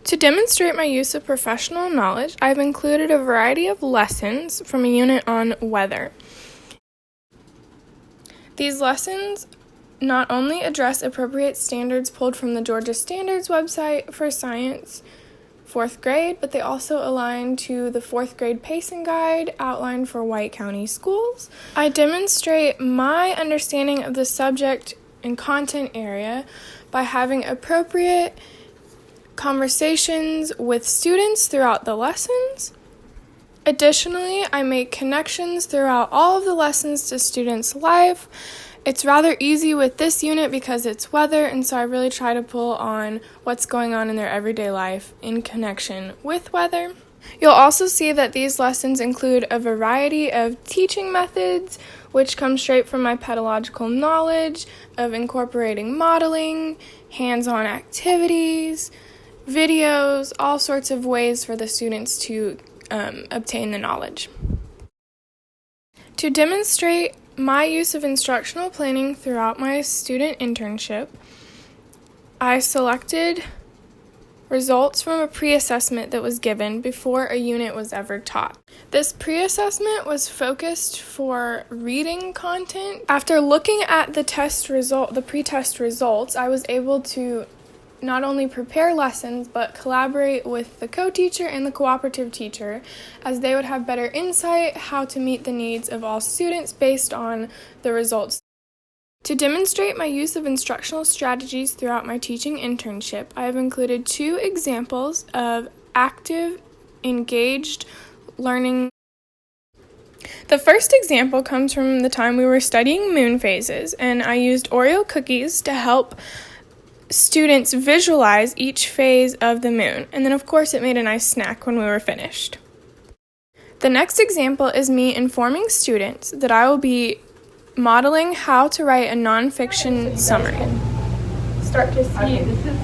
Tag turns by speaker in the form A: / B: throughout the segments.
A: To demonstrate my use of professional knowledge, I've included a variety of lessons from a unit on weather. These lessons not only address appropriate standards pulled from the Georgia Standards website for science 4th grade, but they also align to the 4th grade pacing guide outlined for White County schools. I demonstrate my understanding of the subject and content area by having appropriate conversations with students throughout the lessons. Additionally, I make connections throughout all of the lessons to students' life. It's rather easy with this unit because it's weather, and so I really try to pull on what's going on in their everyday life in connection with weather. You'll also see that these lessons include a variety of teaching methods, which come straight from my pedagogical knowledge of incorporating modeling, hands-on activities, videos, all sorts of ways for the students to obtain the knowledge. To demonstrate my use of instructional planning throughout my student internship, I selected results from a pre-assessment that was given before a unit was ever taught. This pre-assessment was focused for reading content. After looking at the pre-test results, I was able to not only prepare lessons, but collaborate with the co-teacher and the cooperative teacher, as they would have better insight how to meet the needs of all students based on the results. To demonstrate my use of instructional strategies throughout my teaching internship, I have included 2 examples of active, engaged learning. The first example comes from the time we were studying moon phases, and I used Oreo cookies to help students visualize each phase of the moon, and then of course it made a nice snack when we were finished. The next example is me informing students that I will be modeling how to write a nonfiction summary. Start to see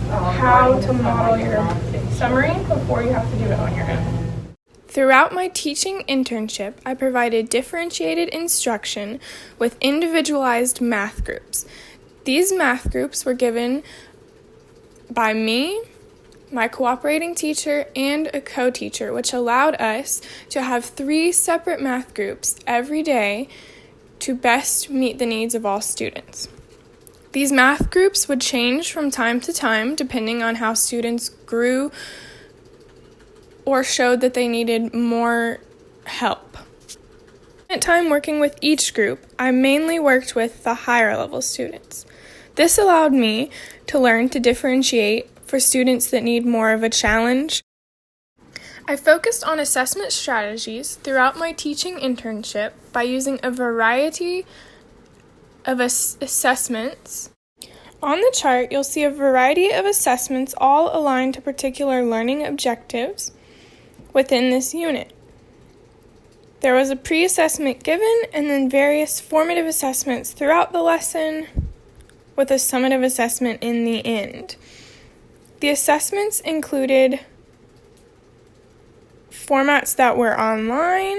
A: how to model your summary before you have to do it on your own. Throughout my teaching internship, I provided differentiated instruction with individualized math groups. These math groups were given by me, my cooperating teacher, and a co-teacher, which allowed us to have 3 separate math groups every day to best meet the needs of all students. These math groups would change from time to time depending on how students grew or showed that they needed more help. At time working with each group, I mainly worked with the higher level students. This allowed me to learn to differentiate for students that need more of a challenge. I focused on assessment strategies throughout my teaching internship by using a variety of assessments. On the chart, you'll see a variety of assessments all aligned to particular learning objectives within this unit. There was a pre-assessment given and then various formative assessments throughout the lesson, with a summative assessment in the end. The assessments included formats that were online,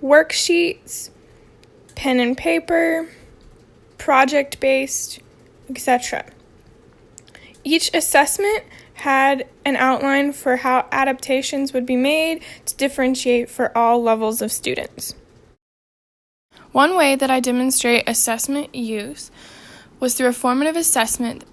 A: worksheets, pen and paper, project-based, etc. Each assessment had an outline for how adaptations would be made to differentiate for all levels of students. One way that I demonstrate assessment use was through a formative assessment.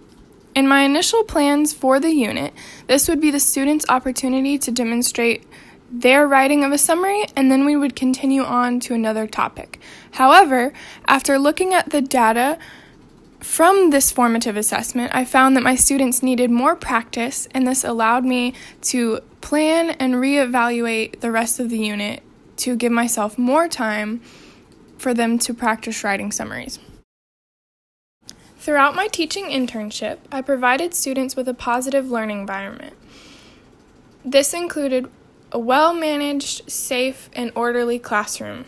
A: In my initial plans for the unit, this would be the students' opportunity to demonstrate their writing of a summary, and then we would continue on to another topic. However, after looking at the data from this formative assessment, I found that my students needed more practice, and this allowed me to plan and reevaluate the rest of the unit to give myself more time for them to practice writing summaries. Throughout my teaching internship, I provided students with a positive learning environment. This included a well-managed, safe, and orderly classroom.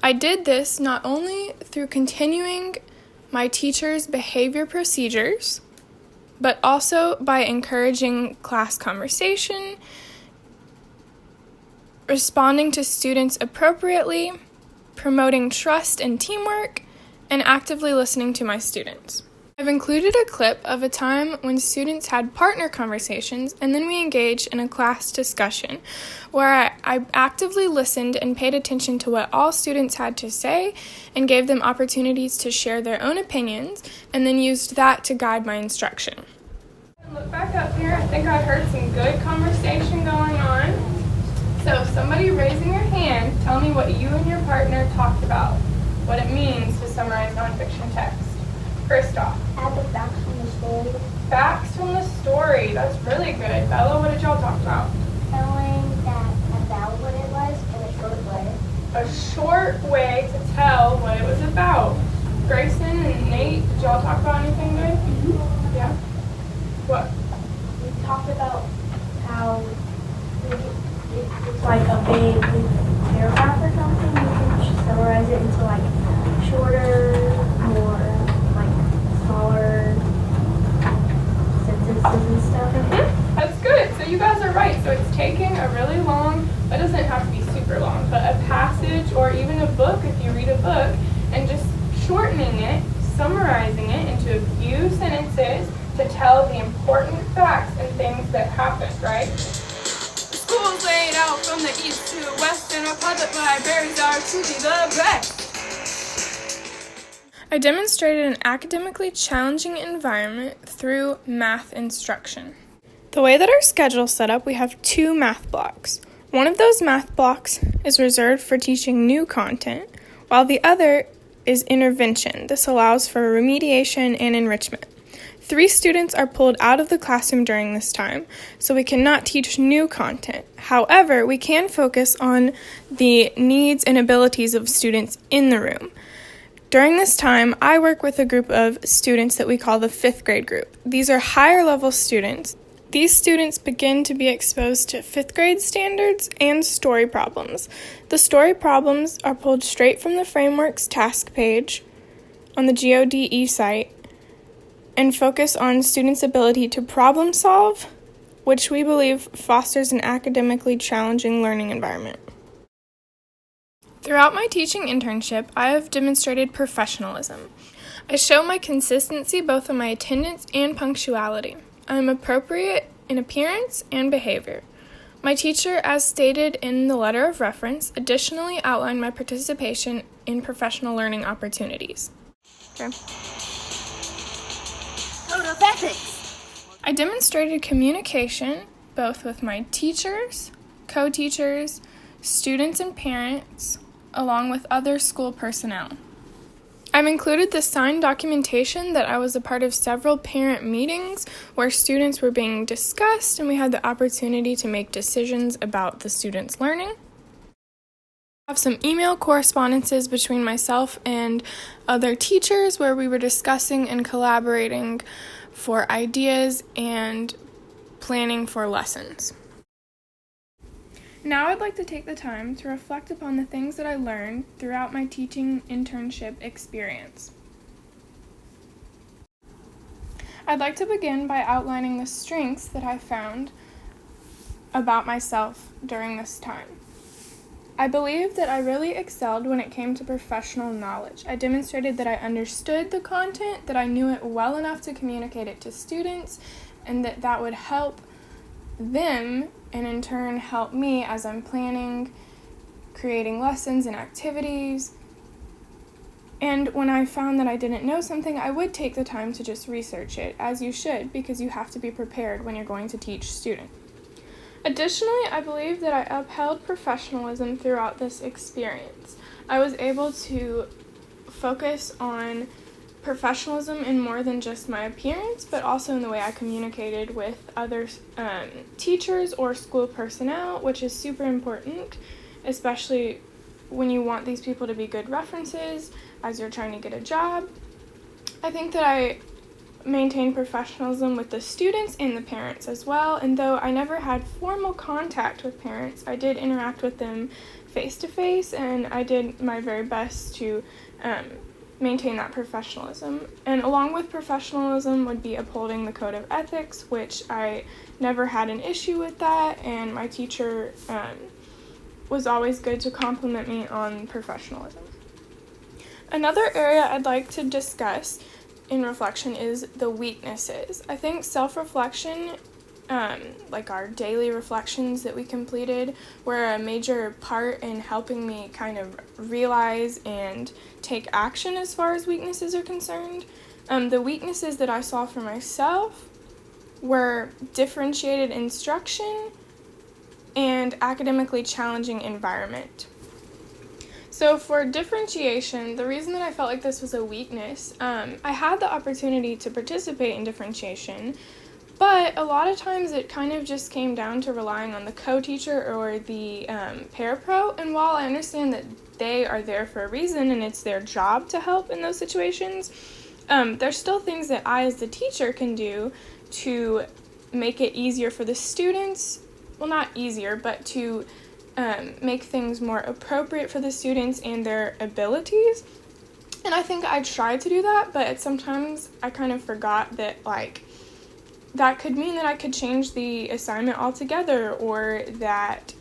A: I did this not only through continuing my teachers' behavior procedures, but also by encouraging class conversation, responding to students appropriately, promoting trust and teamwork, and actively listening to my students. I've included a clip of a time when students had partner conversations and then we engaged in a class discussion where I actively listened and paid attention to what all students had to say and gave them opportunities to share their own opinions and then used that to guide my instruction. Look back up here. I think I heard some good conversation going on. So somebody raising your hand, tell me what you and your partner talked about, what it means to summarize nonfiction text. First off,
B: add the facts from the story.
A: Facts from the story. That's really good. Bella, what did y'all talk about?
B: Telling that about what it was in a short way.
A: A short way to tell what it was about. Grayson and Nate, did y'all talk about anything good?
B: Mm-hmm.
A: Yeah? What?
B: We talked about how it's like a big paragraph or something. You can just summarize it into like shorter, more smaller sentences and stuff.
A: Mm-hmm. That's good. So you guys are right. So it's taking a really long, it doesn't have to be super long, but a passage or even a book, if you read a book, and just shortening it, summarizing it into a few sentences to tell the important facts and things that happened, right? The school's laid out from the east to the west, and our public libraries are truly the best. I demonstrated an academically challenging environment through math instruction. The way that our schedule is set up, we have 2 math blocks. One of those math blocks is reserved for teaching new content, while the other is intervention. This allows for remediation and enrichment. 3 students are pulled out of the classroom during this time, so we cannot teach new content. However, we can focus on the needs and abilities of students in the room. During this time, I work with a group of students that we call the 5th grade group. These are higher level students. These students begin to be exposed to 5th grade standards and story problems. The story problems are pulled straight from the framework's task page on the GODE site and focus on students' ability to problem solve, which we believe fosters an academically challenging learning environment. Throughout my teaching internship, I have demonstrated professionalism. I show my consistency both in my attendance and punctuality. I am appropriate in appearance and behavior. My teacher, as stated in the letter of reference, additionally outlined my participation in professional learning opportunities. Okay.
B: Code of ethics.
A: I demonstrated communication both with my teachers, co-teachers, students and parents, along with other school personnel. I've included the signed documentation that I was a part of several parent meetings where students were being discussed and we had the opportunity to make decisions about the students' learning. I have some email correspondences between myself and other teachers where we were discussing and collaborating for ideas and planning for lessons. Now I'd like to take the time to reflect upon the things that I learned throughout my teaching internship experience. I'd like to begin by outlining the strengths that I found about myself during this time. I believe that I really excelled when it came to professional knowledge. I demonstrated that I understood the content, that I knew it well enough to communicate it to students, and that would help them and in turn help me as I'm planning, creating lessons and activities. And when I found that I didn't know something, I would take the time to just research it, as you should, because you have to be prepared when you're going to teach students. Additionally, I believe that I upheld professionalism throughout this experience. I was able to focus on professionalism in more than just my appearance, but also in the way I communicated with other teachers or school personnel, which is super important, especially when you want these people to be good references as you're trying to get a job. I think that I maintained professionalism with the students and the parents as well, and though I never had formal contact with parents, I did interact with them face-to-face, and I did my very best to maintain that professionalism. And along with professionalism would be upholding the code of ethics, which I never had an issue with that, and my teacher was always good to compliment me on professionalism. Another area I'd like to discuss in reflection is the weaknesses. I think self-reflection, like our daily reflections that we completed, were a major part in helping me kind of realize and take action as far as weaknesses are concerned. The weaknesses that I saw for myself were differentiated instruction and academically challenging environment. So for differentiation, the reason that I felt like this was a weakness, I had the opportunity to participate in differentiation, but a lot of times it kind of just came down to relying on the co-teacher or the parapro, and while I understand that they are there for a reason and it's their job to help in those situations, there's still things that I as the teacher can do to make it easier for the students, well, not easier, but to make things more appropriate for the students and their abilities. And I think I tried to do that, but sometimes I kind of forgot that, like, that could mean that I could change the assignment altogether, or that,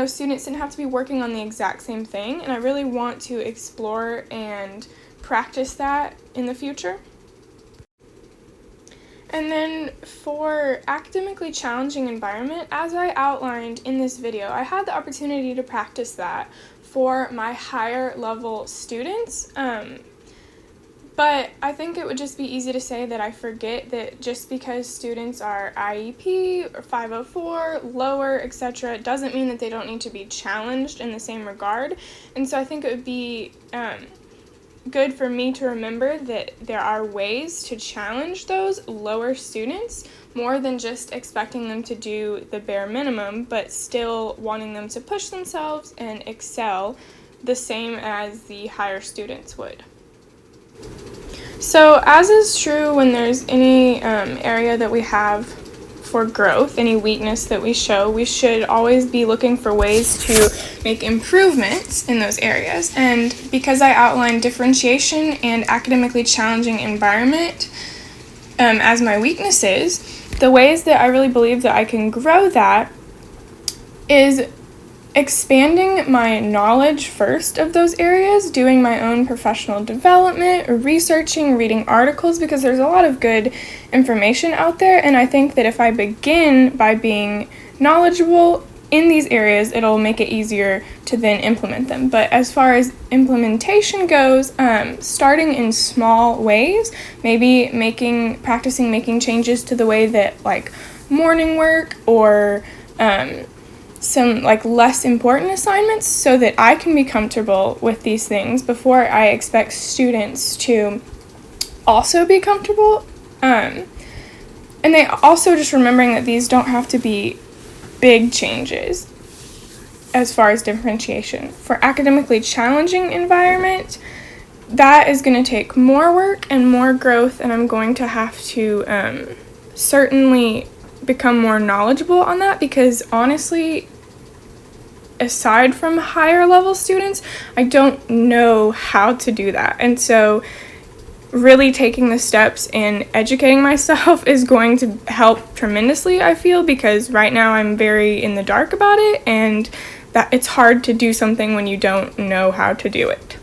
A: students didn't have to be working on the exact same thing, and I really want to explore and practice that in the future. And then for academically challenging environment, as I outlined in this video, I had the opportunity to practice that for my higher level students. But I think it would just be easy to say that I forget that just because students are IEP or 504, lower, etc., doesn't mean that they don't need to be challenged in the same regard. And so I think it would be good for me to remember that there are ways to challenge those lower students more than just expecting them to do the bare minimum, but still wanting them to push themselves and excel the same as the higher students would. So as is true when there's any area that we have for growth, any weakness that we show, we should always be looking for ways to make improvements in those areas. And because I outlined differentiation and academically challenging environment as my weaknesses, the ways that I really believe that I can grow that is expanding my knowledge first of those areas, doing my own professional development, researching, reading articles, because there's a lot of good information out there, and I think that if I begin by being knowledgeable in these areas, it'll make it easier to then implement them. But as far as implementation goes, starting in small ways, maybe practicing making changes to the way that, like, morning work or some like less important assignments, so that I can be comfortable with these things before I expect students to also be comfortable. And they also just remembering that these don't have to be big changes as far as differentiation. For academically challenging environment, that is going to take more work and more growth, and I'm going to have to certainly become more knowledgeable on that, because honestly, aside from higher level students, I don't know how to do that. And so really taking the steps and educating myself is going to help tremendously, I feel, because right now I'm very in the dark about it, and that it's hard to do something when you don't know how to do it.